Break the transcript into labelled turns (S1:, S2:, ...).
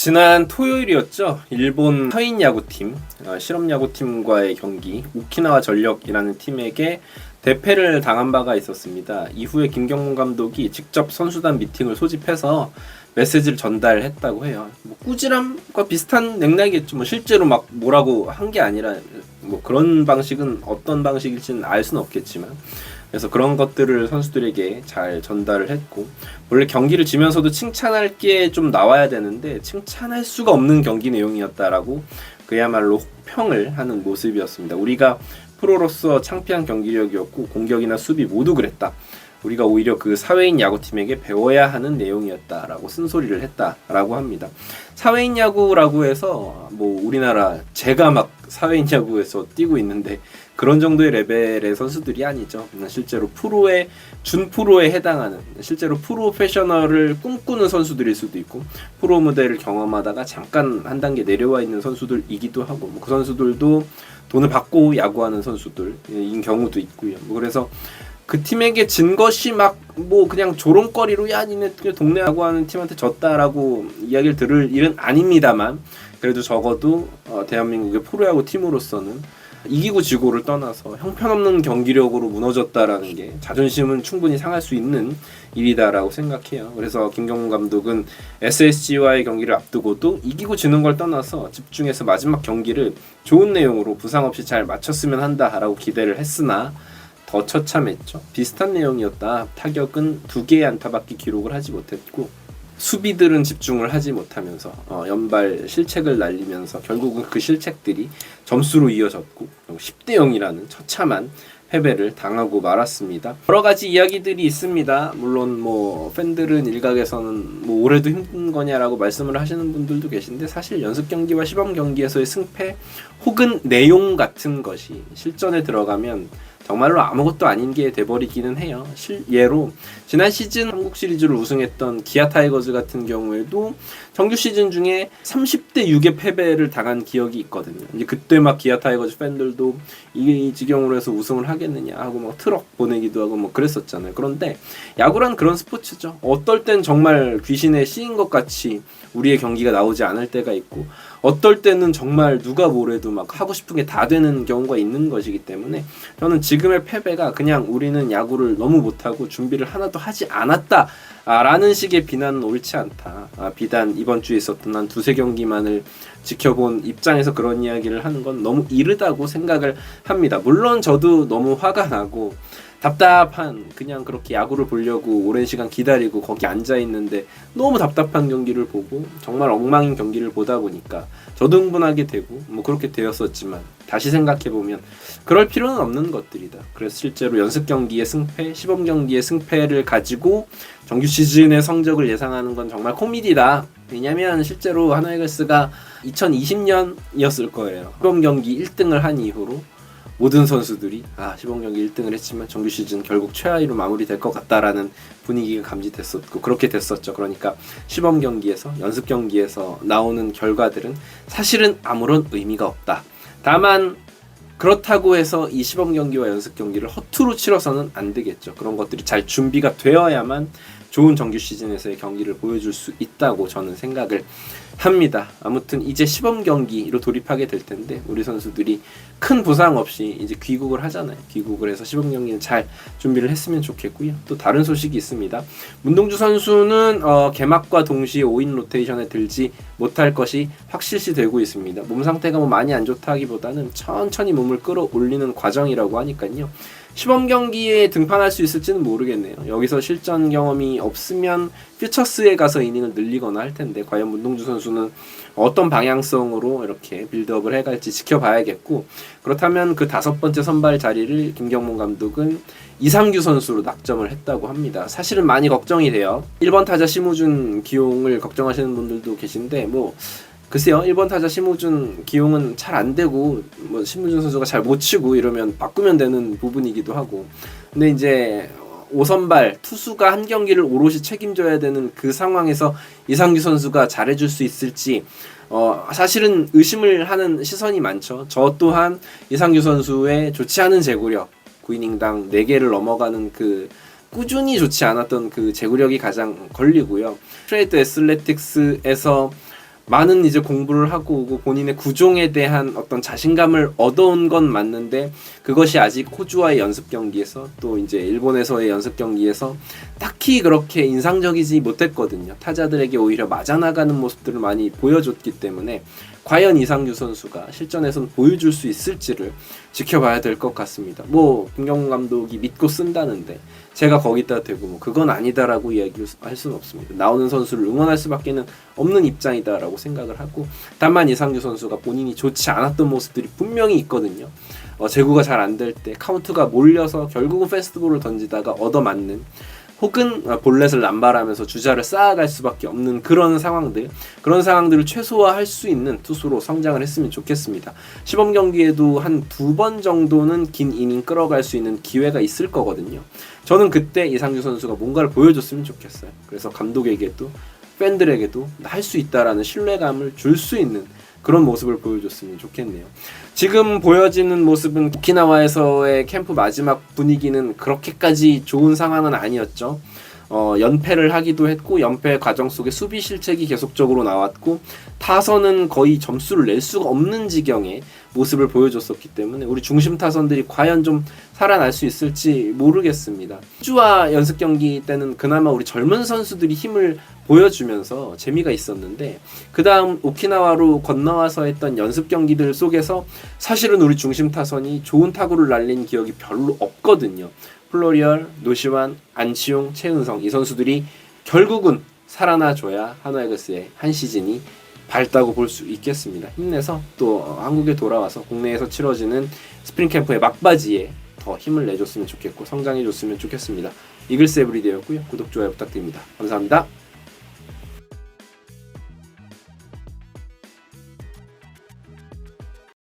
S1: 지난 토요일이었죠. 일본 서인 야구팀, 실업 야구팀과의 경기, 오키나와 전력이라는 팀에게 대패를 당한 바가 있었습니다. 이후에 김경문 감독이 직접 선수단 미팅을 소집해서 메시지를 전달했다고 해요. 뭐 꾸지람과 비슷한 맥락이겠죠. 뭐 실제로 막 뭐라고 한 게 아니라 뭐 그런 방식은 어떤 방식일지는 알 수는 없겠지만, 그래서 그런 것들을 선수들에게 잘 전달을 했고, 원래 경기를 지면서도 칭찬할 게 좀 나와야 되는데 칭찬할 수가 없는 경기 내용이었다라고 그야말로 혹평을 하는 모습이었습니다. 우리가 프로로서 창피한 경기력이었고 공격이나 수비 모두 그랬다. 우리가 오히려 그 사회인 야구팀에게 배워야 하는 내용이었다라고 쓴소리를 했다라고 합니다. 사회인 야구라고 해서 뭐 우리나라 제가 막 사회인 야구에서 뛰고 있는데 그런 정도의 레벨의 선수들이 아니죠. 실제로 프로에 준프로에 해당하는, 실제로 프로페셔널을 꿈꾸는 선수들일 수도 있고 프로 무대를 경험하다가 잠깐 한 단계 내려와 있는 선수들이기도 하고, 뭐 그 선수들도 돈을 받고 야구하는 선수들인 경우도 있고요. 뭐 그래서 그 팀에게 진 것이 막 뭐 그냥 조롱거리로 야 니네 동네 야구하는 팀한테 졌다라고 이야기를 들을 일은 아닙니다만, 그래도 적어도 대한민국의 프로야구 팀으로서는 이기고 지고를 떠나서 형편없는 경기력으로 무너졌다라는 게 자존심은 충분히 상할 수 있는 일이다라고 생각해요. 그래서 김경문 감독은 SSG와의 경기를 앞두고도 이기고 지는 걸 떠나서 집중해서 마지막 경기를 좋은 내용으로 부상 없이 잘 마쳤으면 한다라고 기대를 했으나 더 처참했죠. 비슷한 내용이었다. 타격은 2개의 안타밖에 기록을 하지 못했고 수비들은 집중을 하지 못하면서 연발 실책을 날리면서 결국은 그 실책들이 점수로 이어졌고 10대 0이라는 처참한 패배를 당하고 말았습니다. 여러 가지 이야기들이 있습니다. 물론 뭐 팬들은 일각에서는 뭐 올해도 힘든 거냐라고 말씀을 하시는 분들도 계신데, 사실 연습 경기와 시범 경기에서의 승패 혹은 내용 같은 것이 실전에 들어가면 정말로 아무것도 아닌 게 돼버리기는 해요. 예로 지난 시즌 한국 시리즈를 우승했던 기아 타이거즈 같은 경우에도 정규 시즌 중에 30대 6의 패배를 당한 기억이 있거든요. 이제 그때 막 기아 타이거즈 팬들도 이 지경으로 해서 우승을 하겠느냐 하고 막 트럭 보내기도 하고 뭐 그랬었잖아요. 그런데 야구란 그런 스포츠죠. 어떨 땐 정말 귀신에 씌인 것 같이 우리의 경기가 나오지 않을 때가 있고, 어떨 때는 정말 누가 뭐래도 막 하고 싶은 게 다 되는 경우가 있는 것이기 때문에 저는 지금의 패배가 그냥 우리는 야구를 너무 못하고 준비를 하나도 하지 않았다 라는 식의 비난은 옳지 않다. 비단 이번 주에 있었던 한 2-3경기만을 지켜본 입장에서 그런 이야기를 하는 건 너무 이르다고 생각을 합니다. 물론 저도 너무 화가 나고 답답한, 그냥 그렇게 야구를 보려고 오랜 시간 기다리고 거기 앉아있는데 너무 답답한 경기를 보고 정말 엉망인 경기를 보다 보니까 저도 흥분하게 되고 뭐 그렇게 되었었지만, 다시 생각해보면 그럴 필요는 없는 것들이다. 그래서 실제로 연습 경기의 승패, 시범 경기의 승패를 가지고 정규 시즌의 성적을 예상하는 건 정말 코미디다. 왜냐면 실제로 하나이글스가 2020년이었을 거예요. 시범 경기 1등을 한 이후로 모든 선수들이 시범 경기 1등을 했지만 정규 시즌 결국 최하위로 마무리될 것 같다라는 분위기가 감지됐었고 그렇게 됐었죠. 그러니까 시범 경기에서, 연습 경기에서 나오는 결과들은 사실은 아무런 의미가 없다. 다만 그렇다고 해서 이 시범 경기와 연습 경기를 허투루 치러서는 안 되겠죠. 그런 것들이 잘 준비가 되어야만 좋은 정규 시즌에서의 경기를 보여줄 수 있다고 저는 생각을 합니다. 아무튼 이제 시범 경기로 돌입하게 될 텐데 우리 선수들이 큰 부상 없이 이제 귀국을 하잖아요. 귀국을 해서 시범 경기는 잘 준비를 했으면 좋겠고요. 또 다른 소식이 있습니다. 문동주 선수는 개막과 동시에 5인 로테이션에 들지 못할 것이 확실시 되고 있습니다. 몸 상태가 뭐 많이 안 좋다기보다는 천천히 몸을 끌어올리는 과정이라고 하니까요. 시범 경기에 등판할 수 있을지는 모르겠네요. 여기서 실전 경험이 없으면 퓨처스에 가서 이닝을 늘리거나 할 텐데, 과연 문동주 선수는 어떤 방향성으로 이렇게 빌드업을 해갈지 지켜봐야겠고, 그렇다면 그 5번째 선발 자리를 김경문 감독은 이상규 선수로 낙점을 했다고 합니다. 사실은 많이 걱정이 돼요. 1번 타자 심우준 기용을 걱정하시는 분들도 계신데, 뭐 글쎄요, 1번 타자 심우준 기용은 잘 안 되고 뭐 심우준 선수가 잘 못 치고 이러면 바꾸면 되는 부분이기도 하고, 근데 이제 5선발 투수가 한 경기를 오롯이 책임져야 되는 그 상황에서 이상규 선수가 잘해줄 수 있을지 사실은 의심을 하는 시선이 많죠. 저 또한 이상규 선수의 좋지 않은 제구력, 9이닝당 4개를 넘어가는 그 꾸준히 좋지 않았던 그 제구력이 가장 걸리고요. 트레이드 애슬레틱스에서 많은 이제 공부를 하고 오고 본인의 구종에 대한 어떤 자신감을 얻어온 건 맞는데 그것이 아직 호주와의 연습 경기에서 또 이제 일본에서의 연습 경기에서 딱히 그렇게 인상적이지 못했거든요. 타자들에게 오히려 맞아나가는 모습들을 많이 보여줬기 때문에 과연 이상규 선수가 실전에서는 보여줄 수 있을지를 지켜봐야 될 것 같습니다. 뭐 김경문 감독이 믿고 쓴다는데 제가 거기다 대고 뭐 그건 아니다라고 이야기할 수는 없습니다. 나오는 선수를 응원할 수밖에 없는 입장이다라고 생각을 하고, 다만 이상규 선수가 본인이 좋지 않았던 모습들이 분명히 있거든요. 제구가 잘 안 될 때 카운트가 몰려서 결국은 패스트볼을 던지다가 얻어맞는, 혹은 볼넷을 남발하면서 주자를 쌓아갈 수밖에 없는 그런 상황들을 최소화할 수 있는 투수로 성장을 했으면 좋겠습니다. 시범 경기에도 한 2번 정도는 긴 이닝 끌어갈 수 있는 기회가 있을 거거든요. 저는 그때 이상규 선수가 뭔가를 보여줬으면 좋겠어요. 그래서 감독에게도 팬들에게도 할 수 있다라는 신뢰감을 줄 수 있는 그런 모습을 보여줬으면 좋겠네요. 지금 보여지는 모습은 오키나와에서의 캠프 마지막 분위기는 그렇게까지 좋은 상황은 아니었죠. 연패를 하기도 했고 연패 과정 속에 수비 실책이 계속적으로 나왔고 타선은 거의 점수를 낼 수가 없는 지경의 모습을 보여줬었기 때문에 우리 중심 타선들이 과연 좀 살아날 수 있을지 모르겠습니다. 호주와 연습 경기 때는 그나마 우리 젊은 선수들이 힘을 보여주면서 재미가 있었는데, 그 다음 오키나와로 건너와서 했던 연습 경기들 속에서 사실은 우리 중심 타선이 좋은 타구를 날린 기억이 별로 없거든요. 플로리얼, 노시환, 안치용, 최은성 이 선수들이 결국은 살아나줘야 한화이글스의 한 시즌이 밝다고 볼 수 있겠습니다. 힘내서 또 한국에 돌아와서 국내에서 치러지는 스프링 캠프의 막바지에 더 힘을 내줬으면 좋겠고 성장해줬으면 좋겠습니다. 이글스 에브리데이였고요. 구독, 좋아요 부탁드립니다. 감사합니다.